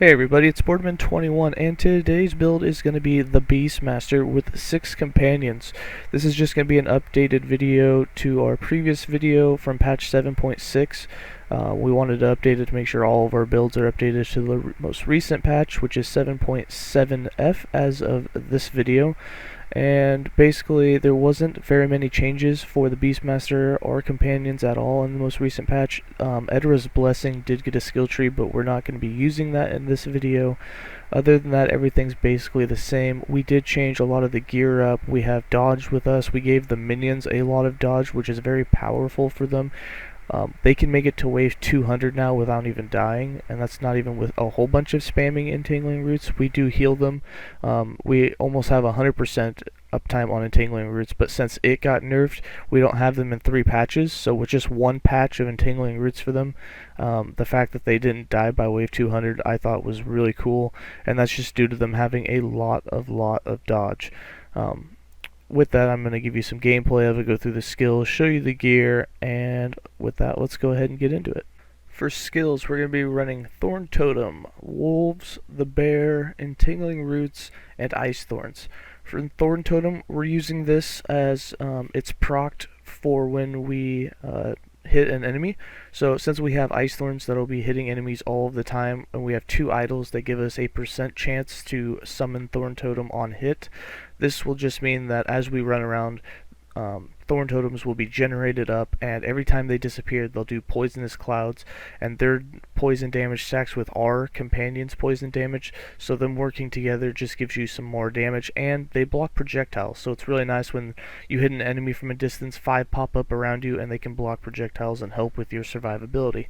Hey everybody, it's Boardman21, and today's build is going to be the Beastmaster with 6 companions. This is just going to be an updated video to our previous video from patch 7.6. We wanted to update it to make sure all of our builds are updated to the most recent patch, which is 7.7F as of this video. And basically there wasn't very many changes for the Beastmaster or companions at all in the most recent patch. Edra's Blessing did get a skill tree, but we're not going to be using that in this video. Other than that, everything's basically the same. We did change a lot of the gear up. We have dodge with us. We gave the minions a lot of dodge, which is very powerful for them. They can make it to wave 200 now without even dying, and that's not even with a whole bunch of spamming Entangling Roots. We do heal them. We almost have 100% uptime on Entangling Roots, but since it got nerfed, we don't have them in 3 patches, so with just 1 patch of Entangling Roots for them, the fact that they didn't die by wave 200 I thought was really cool, and that's just due to them having a lot of dodge. With that, I'm going to give you some gameplay of it, go through the skills, show you the gear, and with that, let's go ahead and get into it. For skills, we're going to be running Thorn Totem, Wolves, the Bear, Entangling Roots, and Ice Thorns. For Thorn Totem, we're using this as it's procced for when we hit an enemy. So since we have Ice Thorns that'll be hitting enemies all of the time, and we have 2 idols that give us a % chance to summon Thorn Totem on hit, this will just mean that as we run around, Thorn Totems will be generated up, and every time they disappear they'll do poisonous clouds, and their poison damage stacks with our companions' poison damage, so them working together just gives you some more damage, and they block projectiles, so it's really nice when you hit an enemy from a distance, 5 pop up around you and they can block projectiles and help with your survivability.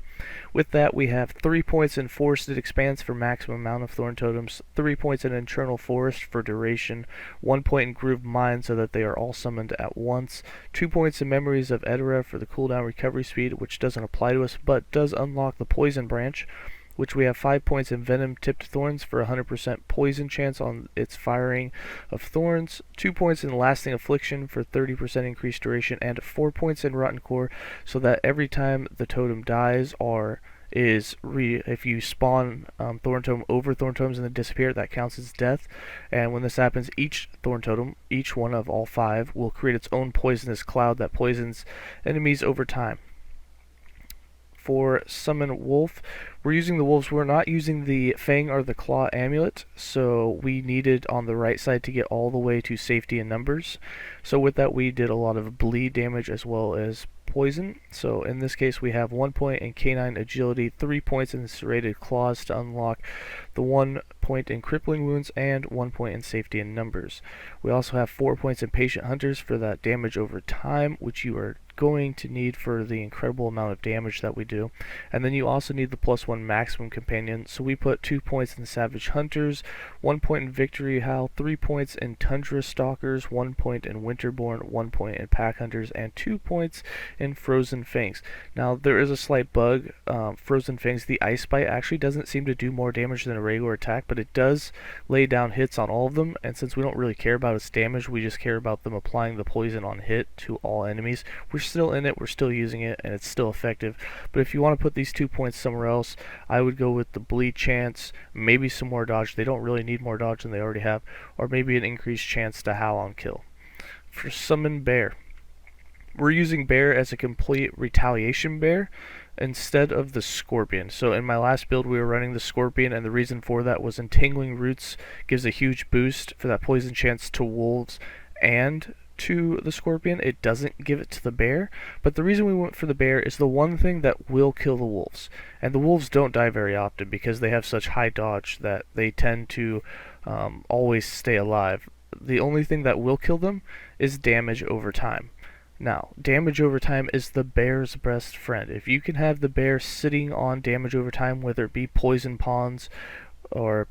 With that, we have 3 points in Forested Expanse for maximum amount of Thorn Totems, 3 points in Internal Forest for duration, 1 point in Grooved Mind so that they are all summoned at once, 2 points in Memories of Edra for the cooldown recovery speed, which doesn't apply to us but does unlock the Poison Branch, which we have 5 points in Venom Tipped Thorns for 100% poison chance on its firing of thorns, 2 points in Lasting Affliction for 30% increased duration, and 4 points in Rotten Core so that every time the totem dies or if you spawn Thorn Totem over Thorn Totems and then disappear, that counts as death. And when this happens, each Thorn Totem, each one of all 5, will create its own poisonous cloud that poisons enemies over time. For Summon Wolf, we're using the wolves. We're not using the Fang or the Claw amulet, so we needed on the right side to get all the way to safety in numbers. So with that, we did a lot of bleed damage as well as poison. So in this case, we have 1 point in Canine Agility, 3 points in Serrated Claws to unlock the 1 point in Crippling Wounds, and 1 point in Safety in Numbers. We also have 4 points in Patient Hunters for that damage over time, which you are going to need for the incredible amount of damage that we do. And then you also need the +1 maximum companion, so we put 2 points in Savage Hunters, 1 point in Victory Howl, 3 points in Tundra Stalkers, 1 point in Winterborn, 1 point in Pack Hunters, and 2 points in Frozen Fangs. Now there is a slight bug. Frozen Fangs, the Ice Bite, actually doesn't seem to do more damage than a regular attack, but it does lay down hits on all of them, and since we don't really care about its damage, we just care about them applying the poison on hit to all enemies. We're still in it, we're still using it, and it's still effective. But if you want to put these 2 points somewhere else, I would go with the bleed chance, maybe some more dodge. They don't really need more dodge than they already have, or maybe an increased chance to howl on kill. For Summon Bear, we're using Bear as a complete retaliation bear instead of the Scorpion. So in my last build we were running the Scorpion, and the reason for that was Entangling Roots gives a huge boost for that poison chance to wolves and to the Scorpion. It doesn't give it to the bear, but the reason we went for the bear is the one thing that will kill the wolves, and the wolves don't die very often because they have such high dodge that they tend to always stay alive. The only thing that will kill them is damage over time. Now, damage over time is the bear's best friend. If you can have the bear sitting on damage over time, whether it be poison pawns or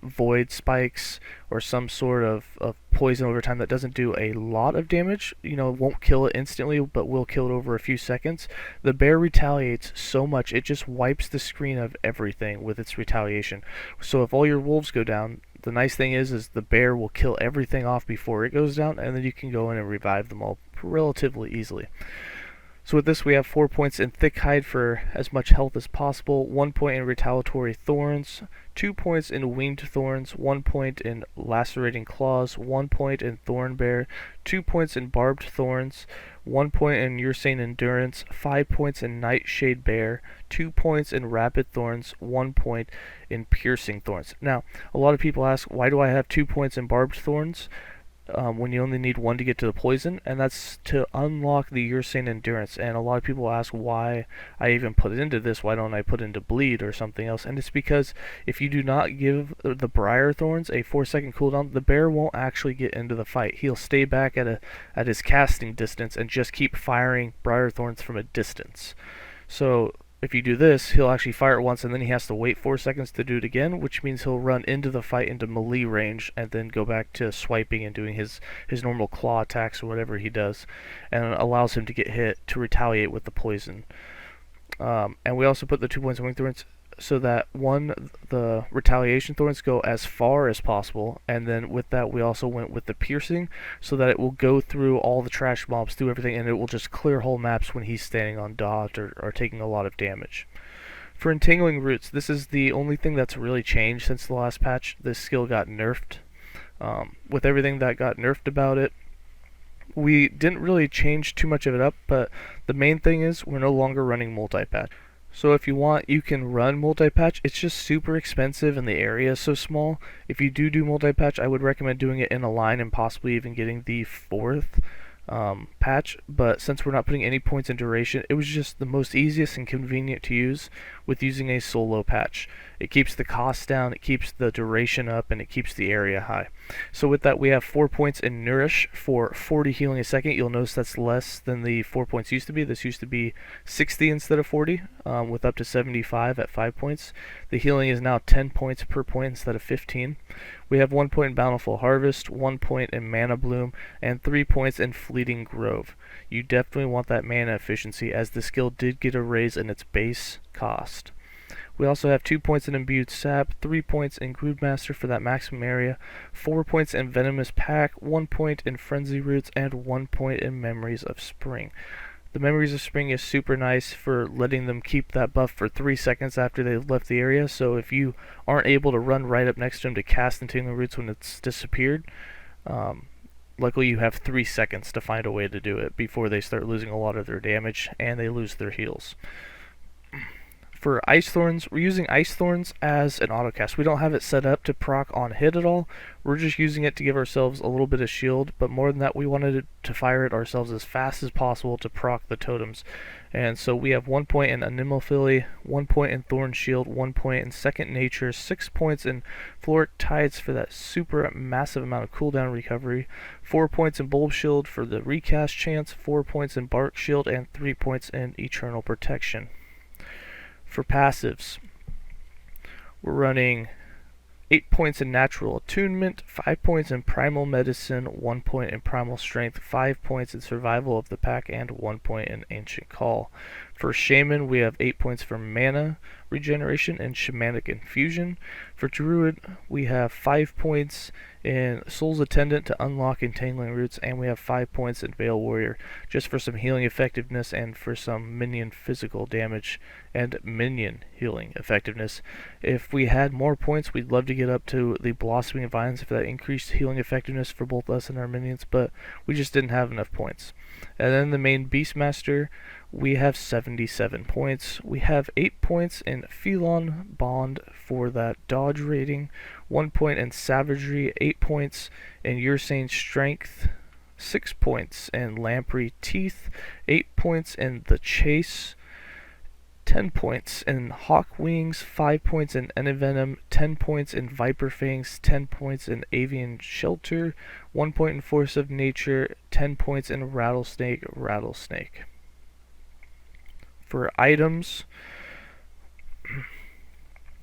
void spikes or some sort of poison over time that doesn't do a lot of damage, won't kill it instantly but will kill it over a few seconds, the bear retaliates so much it just wipes the screen of everything with its retaliation. So if all your wolves go down, the nice thing is the bear will kill everything off before it goes down, and then you can go in and revive them all relatively easily. So with this we have 4 points in Thick Hide for as much health as possible, 1 point in Retaliatory Thorns, 2 points in Winged Thorns, 1 point in Lacerating Claws, 1 point in Thorn Bear, 2 points in Barbed Thorns, 1 point in Ursane Endurance, 5 points in Nightshade Bear, 2 points in Rapid Thorns, 1 point in Piercing Thorns. Now, a lot of people ask, why do I have 2 points in Barbed Thorns? When you only need 1 to get to the poison, and that's to unlock the Ursane Endurance. And a lot of people ask why I even put it into this, why don't I put it into Bleed or something else, and it's because if you do not give the Briar Thorns a 4-second cooldown, the bear won't actually get into the fight. He'll stay back at his casting distance and just keep firing Briar Thorns from a distance. So if you do this, he'll actually fire it once and then he has to wait 4 seconds to do it again, which means he'll run into the fight into melee range and then go back to swiping and doing his normal claw attacks or whatever he does, and it allows him to get hit to retaliate with the poison. And we also put the 2 points in Wing Thorns so that the retaliation thorns go as far as possible, and then with that we also went with the piercing so that it will go through all the trash mobs, through everything, and it will just clear whole maps when he's standing on dot or taking a lot of damage. For Entangling Roots, this is the only thing that's really changed since the last patch. This skill got nerfed. With everything that got nerfed about it, we didn't really change too much of it up, but the main thing is we're no longer running multi-patch. So if you want, you can run multi-patch. It's just super expensive and the area is so small. If you do multi-patch, I would recommend doing it in a line and possibly even getting the 4th patch. But since we're not putting any points in duration, it was just the most easiest and convenient to use with using a solo patch. It keeps the cost down, it keeps the duration up, and it keeps the area high. So with that, we have 4 points in Nourish for 40 healing a second. You'll notice that's less than the 4 points used to be. This used to be 60 instead of 40, with up to 75 at 5 points. The healing is now 10 points per point instead of 15. We have 1 point in Bountiful Harvest, 1 point in Mana Bloom, and 3 points in Fleeting Grove. You definitely want that mana efficiency, as the skill did get a raise in its base cost. We also have 2 points in Imbued Sap, 3 points in Beastmaster for that maximum area, 4 points in Venomous Pack, 1 point in Frenzy Roots, and 1 point in Memories of Spring. The Memories of Spring is super nice for letting them keep that buff for 3 seconds after they've left the area, so if you aren't able to run right up next to them to cast Entangling Roots when it's disappeared, luckily you have 3 seconds to find a way to do it before they start losing a lot of their damage and they lose their heals. For Ice Thorns, we're using Ice Thorns as an autocast. We don't have it set up to proc on hit at all. We're just using it to give ourselves a little bit of shield, but more than that, we wanted to fire it ourselves as fast as possible to proc the totems. And so we have 1 point in Anemophily, 1 point in Thorn Shield, 1 point in Second Nature, 6 points in Floric Tides for that super massive amount of cooldown recovery, 4 points in Bulb Shield for the recast chance, 4 points in Bark Shield, and 3 points in Eternal Protection. For passives, we're running 8 points in Natural Attunement, 5 points in Primal Medicine, 1 point in Primal Strength, 5 points in Survival of the Pack, and 1 point in Ancient Call. For Shaman, we have 8 points for Mana Regeneration and Shamanic Infusion. For Druid, we have 5 points in Soul's Attendant to unlock Entangling Roots, and we have 5 points in Veil Warrior just for some healing effectiveness and for some minion physical damage and minion healing effectiveness. If we had more points, we'd love to get up to the Blossoming Vines for that increased healing effectiveness for both us and our minions, but we just didn't have enough points. And then the main Beastmaster, we have 77 points. We have 8 points in Felon Bond for that dodge rating, 1 point in Savagery, 8 points in Ursane Strength, 6 points in Lamprey Teeth, 8 points in The Chase, 10 points in Hawk Wings, 5 points in Envenom, 10 points in Viper Fangs, 10 points in Avian Shelter, 1 point in Force of Nature, 10 points in Rattlesnake. For items,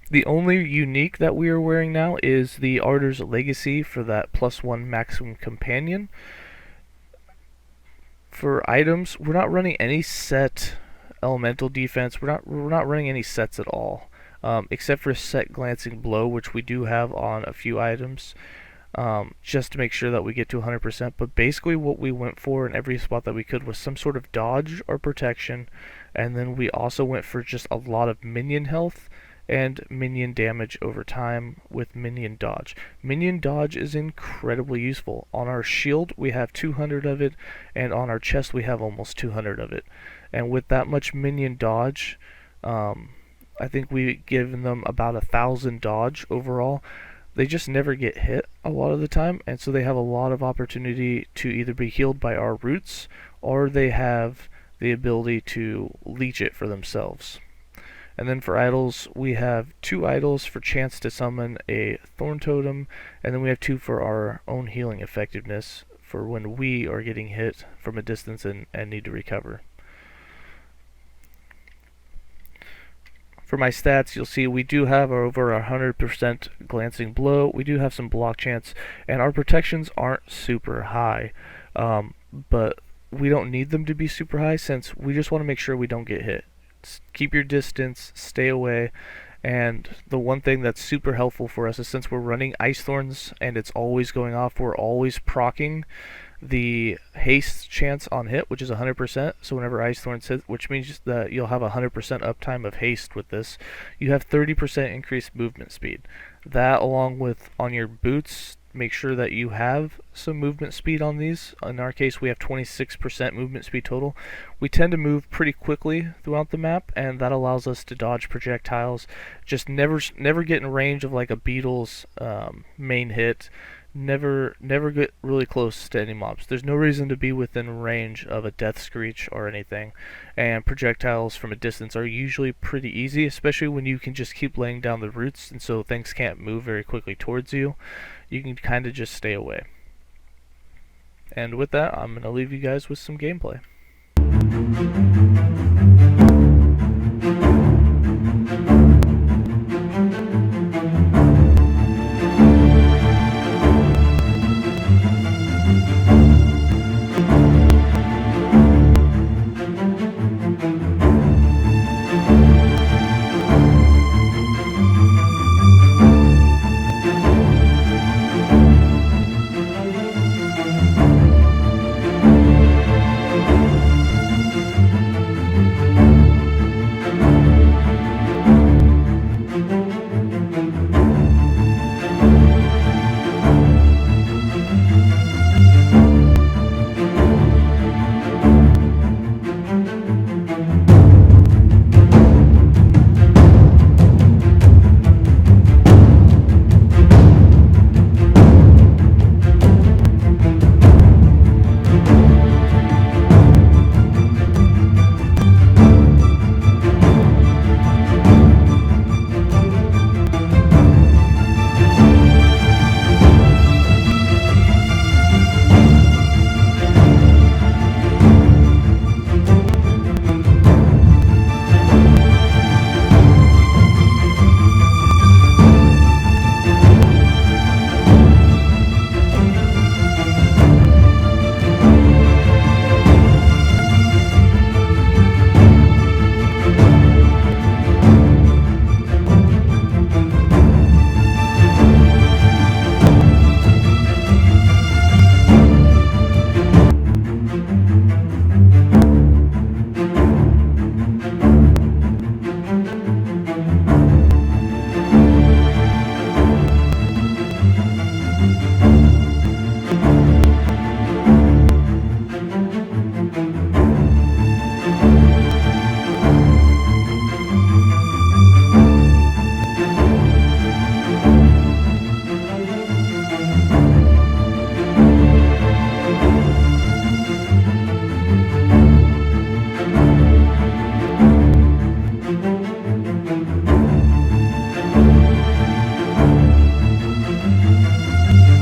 the only unique that we are wearing now is the Arter's Legacy for that +1 maximum companion. For items, we're not running any set elemental defense. We're not running any sets at all, except for set Glancing Blow, which we do have on a few items. just to make sure that we get to 100%. But basically what we went for in every spot that we could was some sort of dodge or protection, and then we also went for just a lot of minion health and minion damage over time with minion dodge. Minion dodge is incredibly useful. On our shield we have 200 of it, and on our chest we have almost 200 of it. And with that much minion dodge, I think we've given them about 1,000 dodge overall. They just never get hit a lot of the time, and so they have a lot of opportunity to either be healed by our roots, or they have the ability to leech it for themselves. And then for idols, we have 2 idols for chance to summon a Thorn Totem, and then we have 2 for our own healing effectiveness for when we are getting hit from a distance and need to recover. For my stats, you'll see we do have over 100% glancing blow, we do have some block chance, and our protections aren't super high, but we don't need them to be super high since we just want to make sure we don't get hit. Keep your distance, stay away, and the one thing that's super helpful for us is since we're running Ice Thorns and it's always going off, we're always proccing the haste chance on hit, which is 100%. So whenever Ice Thorns hit, which means that you'll have 100% uptime of haste with this, you have 30% increased movement speed. That, along with on your boots, make sure that you have some movement speed on these. In our case, we have 26% movement speed total. We tend to move pretty quickly throughout the map, and that allows us to dodge projectiles. Just never get in range of like a beetle's main hit. Never get really close to any mobs. There's no reason to be within range of a death screech or anything, and projectiles from a distance are usually pretty easy, especially when you can just keep laying down the roots, and so things can't move very quickly towards you. You can kind of just stay away. And with that, I'm going to leave you guys with some gameplay.